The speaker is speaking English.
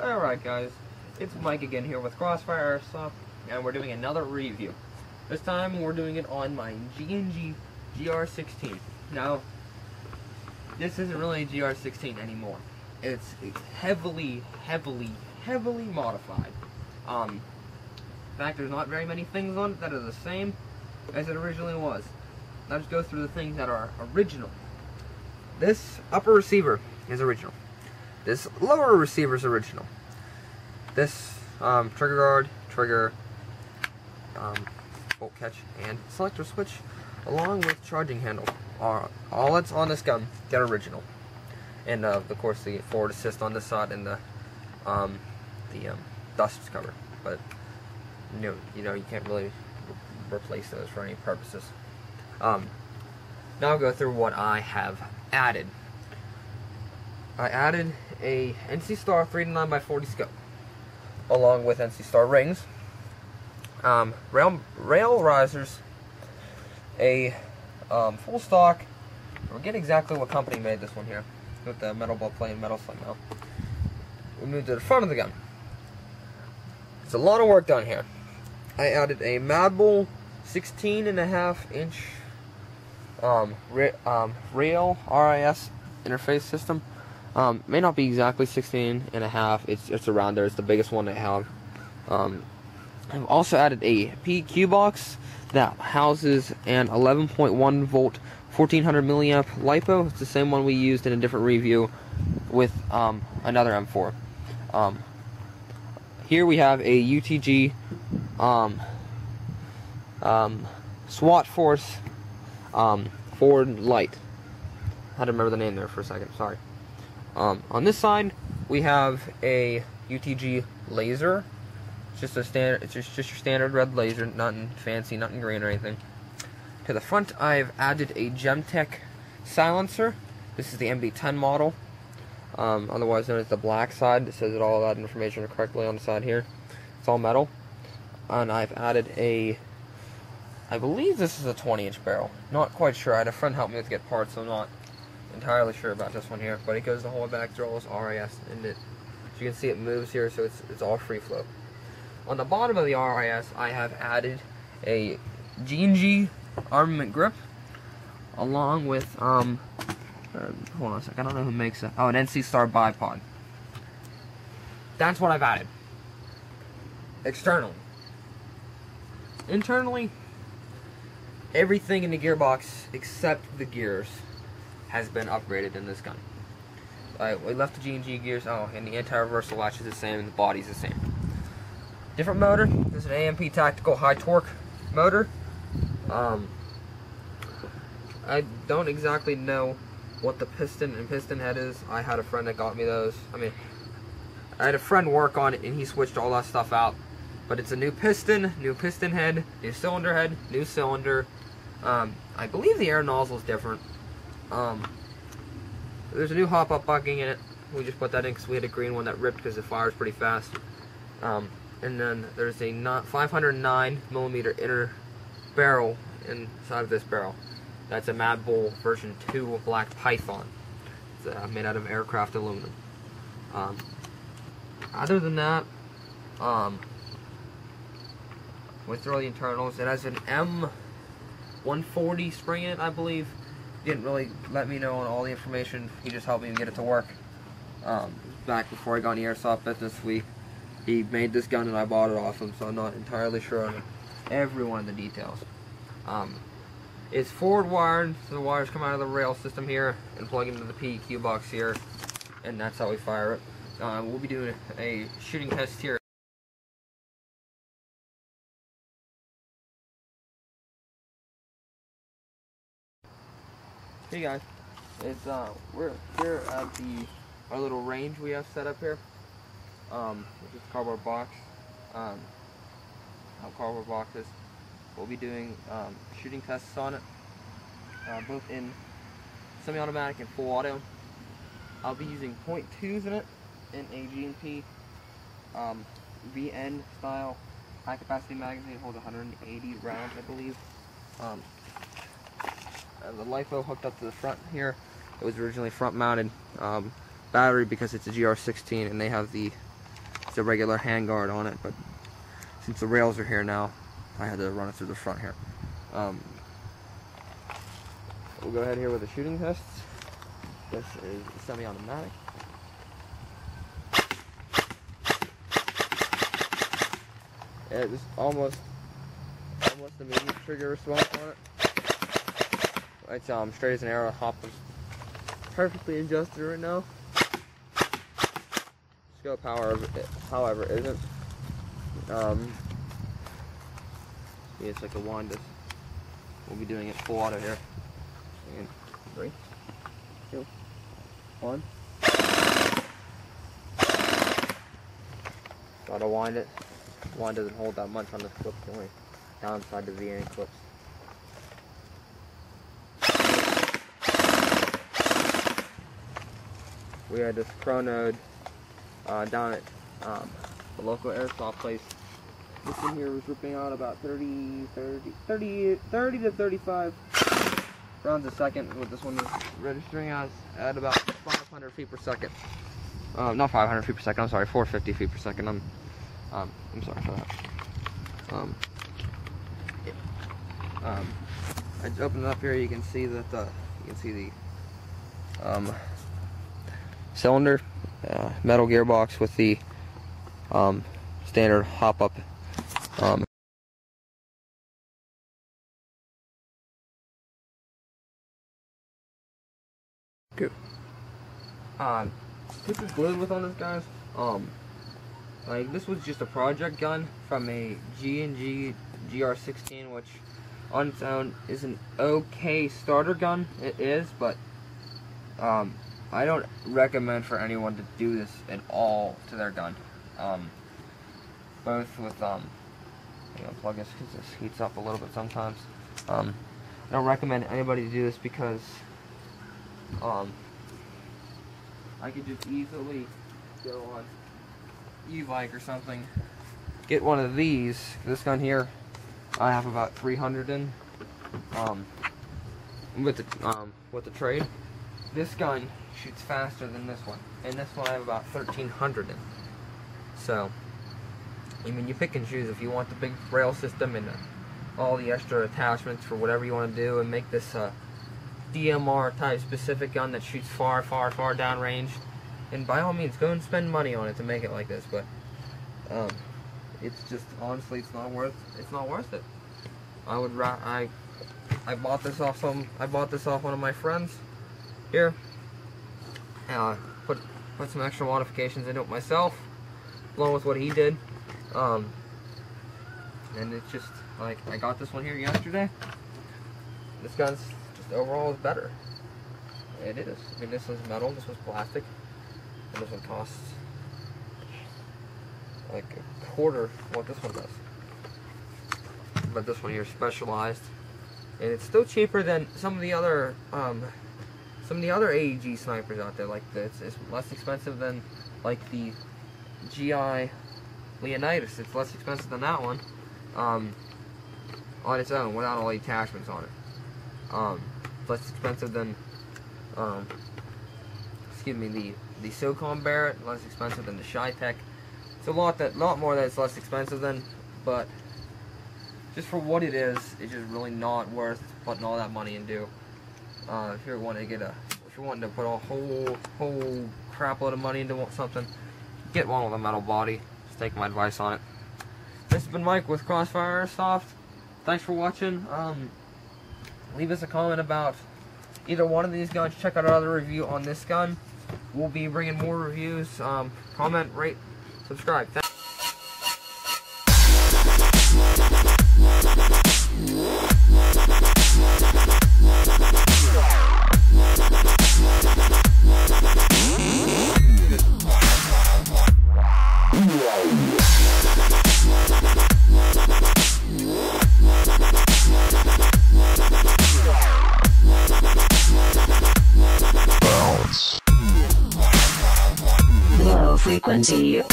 Alright guys, it's Mike again here with Crossfire Airsoft, and we're doing another review. This time we're doing it on my G&G GR16. Now, this isn't really a GR16 anymore. It's heavily modified. In fact, there's not very many things on it that are the same as it originally was. Let's go through the things that are original. This upper receiver is original. This lower receiver is original. This trigger guard, trigger, bolt catch, and selector switch, along with charging handle, are all that's on this gun. They're original. And of course, the forward assist on this side and the dust cover. But you know you can't really replace those for any purposes. Now I'll go through what I have added. I added a NC Star 3-9x40 scope, along with NC Star rings, rail risers, a full stock. I forget exactly what company made this one here, with the metal butt plate and metal sling now. We moved to the front of the gun. It's a lot of work done here. I added a Mad Bull 16.5 inch rail RIS interface system. May not be exactly 16.5. It's around there. It's the biggest one I have. I've also added a PQ box that houses an 11.1 volt 1400 milliamp LiPo. It's the same one we used in a different review with another M4. Here we have a UTG SWAT Force forward light. I had to remember the name there for a second. Sorry. On this side, we have a UTG laser. It's just a standard. It's just your standard red laser, nothing fancy, nothing green or anything. To the front, I've added a Gemtech silencer. This is the MB10 model, otherwise known as the black side. It says it all that information correctly on the side here. It's all metal, and I've added a. I believe this is a 20-inch barrel. Not quite sure. I had a friend help me to get parts, so I'm not entirely sure about this one here, but it goes the whole way back through all this RIS, and as you can see, it moves here, so it's all free flow. On the bottom of the RIS, I have added a G&G armament grip, along with hold on a sec, I don't know who makes it. Oh, an NC Star bipod. That's what I've added. Externally. Internally, everything in the gearbox except the gears has been upgraded in this gun. We left the G&G gears, and the anti-reversal latch is the same, and the body's the same. Different motor. This is an AMP Tactical high torque motor. I don't exactly know what the piston and piston head is. I had a friend that got me those. I had a friend work on it, and he switched all that stuff out. But it's a new piston head, new cylinder head, new cylinder. I believe the air nozzle is different. There's a new hop-up bucking in it. We just put that in because we had a green one that ripped because it fires pretty fast. And then there's a 509mm inner barrel inside of this barrel. That's a Mad Bull version 2 Black Python. It's made out of aircraft aluminum. Other than that, with all the internals, it has an M140 spring in it, I believe. Didn't really let me know on all the information. He just helped me get it to work. Back before I got in the airsoft business, he made this gun and I bought it off him, so I'm not entirely sure on every one of the details. It's forward wired, so the wires come out of the rail system here and plug into the PQ box here, and that's how we fire it. We'll be doing a shooting test here. Hey guys, we're here at our little range we have set up here. Which is a cardboard box. Cardboard boxes. We'll be doing shooting tests on it, both in semi-automatic and full auto. I'll be using .2s in it in a G&P VN style high capacity magazine. It holds 180 rounds, I believe. The LiPo hooked up to the front here. It was originally front mounted battery because it's a GR16 and they have the just a regular handguard on it, but since the rails are here now, I had to run it through the front here. We'll go ahead here with the shooting tests. This is semi-automatic. It's almost immediate trigger response on it. It's straight as an arrow. Hop is perfectly adjusted right now. Scope, however, isn't. Yeah, it's like a wand. We'll be doing it full auto here. And 3, 2, 1. Gotta wind it. Wand doesn't hold that much on the clip, the only downside to the end clips. We had this chronoed down at the local airsoft place. This one here was ripping out about 30 to 35 rounds a second. With this one was registering us at about 500 feet per second. Not 500 feet per second. I'm sorry, 450 feet per second. I'm sorry for that. I just opened it up here. You can see that the cylinder, metal gearbox with the standard hop up. Good. This is glued with on this, guys. Like, this was just a project gun from a G&G GR16, which on its own is an okay starter gun. It is, but I don't recommend for anyone to do this at all to their gun. Both with plug this because this heats up a little bit sometimes. I don't recommend anybody to do this because I could just easily go on e-bike or something, get one of these. This gun here I have about 300 in with the trade. This gun shoots faster than this one, and this one I have about 1,300 in. So I mean, you pick and choose if you want the big rail system and all the extra attachments for whatever you want to do, and make this DMR type specific gun that shoots far down range. And by all means, go and spend money on it to make it like this. But it's just, honestly, it's not worth it. I bought this off one of my friends here. Put some extra modifications into it myself, along with what he did. And it's just like, I got this one here yesterday. This gun's just overall is better. It is. I mean, this one's metal, this one's plastic, and this one costs like a quarter what this one does. But this one here is specialized, and it's still cheaper than some of the other AEG snipers out there. Like this, it's less expensive than like the GI Leonidas. It's less expensive than that one on its own without all the attachments on it. Less expensive than the SOCOM Barrett. Less expensive than the Shy-Tech. It's a lot more that it's less expensive than, but just for what it is, it's just really not worth putting all that money into. If you're wanting to put a whole crap load of money into something, get one with a metal body. Just take my advice on it. This has been Mike with Crossfire Airsoft. Thanks for watching. Leave us a comment about either one of these guns. Check out our other review on this gun. We'll be bringing more reviews. Comment, rate, subscribe. Thanks. Low frequency.